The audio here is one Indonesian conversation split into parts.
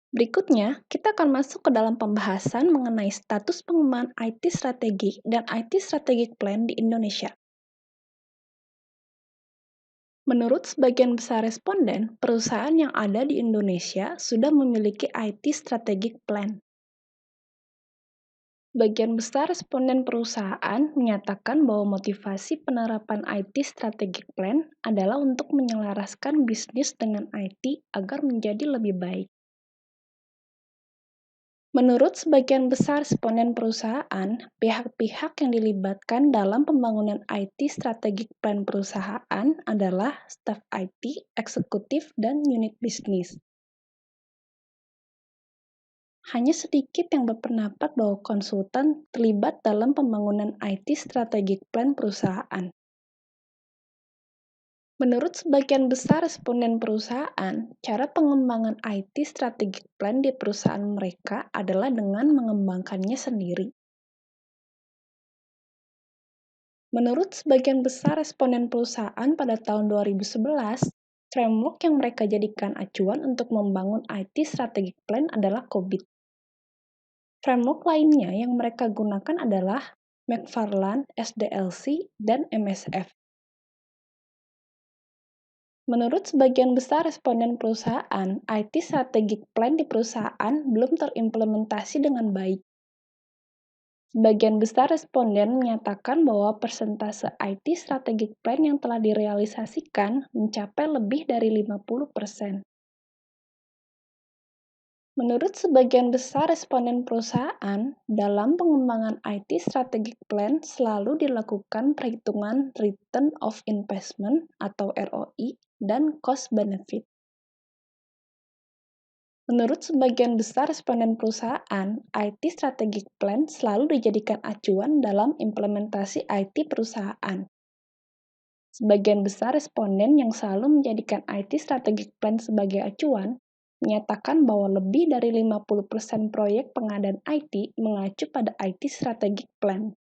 Berikutnya, kita akan masuk ke dalam pembahasan mengenai status pengembangan IT strategi dan IT Strategic Plan di Indonesia. Menurut sebagian besar responden, perusahaan yang ada di Indonesia sudah memiliki IT Strategic Plan. Bagian besar responden perusahaan menyatakan bahwa motivasi penerapan IT Strategic Plan adalah untuk menyelaraskan bisnis dengan IT agar menjadi lebih baik. Menurut sebagian besar responden perusahaan, pihak-pihak yang dilibatkan dalam pembangunan IT Strategic Plan perusahaan adalah staf IT, eksekutif, dan unit bisnis. Hanya sedikit yang berpendapat bahwa konsultan terlibat dalam pembangunan IT Strategic Plan perusahaan. Menurut sebagian besar responden perusahaan, cara pengembangan IT Strategic Plan di perusahaan mereka adalah dengan mengembangkannya sendiri. Menurut sebagian besar responden perusahaan pada tahun 2011, framework yang mereka jadikan acuan untuk membangun IT Strategic Plan adalah COBIT. Framework lainnya yang mereka gunakan adalah McFarland, SDLC, dan MSF. Menurut sebagian besar responden perusahaan, IT Strategic Plan di perusahaan belum terimplementasi dengan baik. Sebagian besar responden menyatakan bahwa persentase IT Strategic Plan yang telah direalisasikan mencapai lebih dari 50%. Menurut sebagian besar responden perusahaan, dalam pengembangan IT Strategic Plan selalu dilakukan perhitungan Return of Investment atau ROI dan Cost Benefit. Menurut sebagian besar responden perusahaan, IT Strategic Plan selalu dijadikan acuan dalam implementasi IT perusahaan. Sebagian besar responden yang selalu menjadikan IT Strategic Plan sebagai acuan menyatakan bahwa lebih dari 50% proyek pengadaan IT mengacu pada IT Strategic Plan.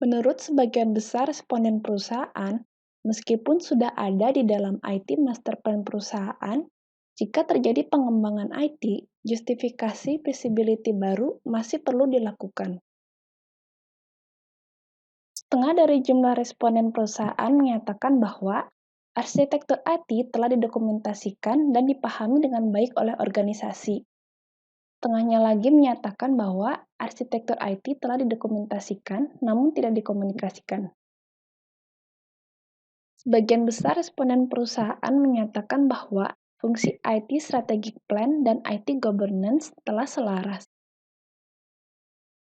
Menurut sebagian besar responden perusahaan, meskipun sudah ada di dalam IT Master Plan perusahaan, jika terjadi pengembangan IT, justifikasi feasibility baru masih perlu dilakukan. Setengah dari jumlah responden perusahaan menyatakan bahwa arsitektur IT telah didokumentasikan dan dipahami dengan baik oleh organisasi. Setengahnya lagi menyatakan bahwa arsitektur IT telah didokumentasikan namun tidak dikomunikasikan. Sebagian besar responden perusahaan menyatakan bahwa fungsi IT Strategic Plan dan IT Governance telah selaras.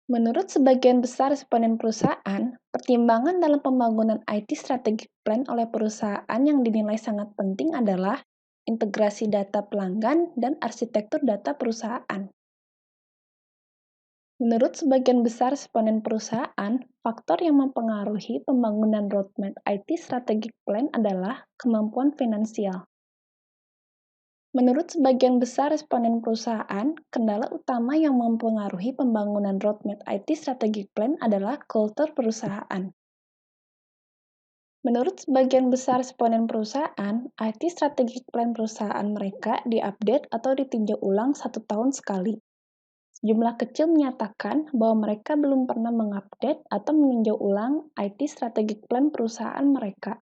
Menurut sebagian besar responden perusahaan, pertimbangan dalam pembangunan IT Strategic Plan oleh perusahaan yang dinilai sangat penting adalah integrasi data pelanggan dan arsitektur data perusahaan. Menurut sebagian besar responden perusahaan, faktor yang mempengaruhi pembangunan roadmap IT Strategic Plan adalah kemampuan finansial. Menurut sebagian besar responden perusahaan, kendala utama yang mempengaruhi pembangunan roadmap IT Strategic Plan adalah kultur perusahaan. Menurut sebagian besar responden perusahaan, IT Strategic Plan perusahaan mereka diupdate atau ditinjau ulang 1 tahun sekali. Sejumlah kecil menyatakan bahwa mereka belum pernah mengupdate atau meninjau ulang IT Strategic Plan perusahaan mereka.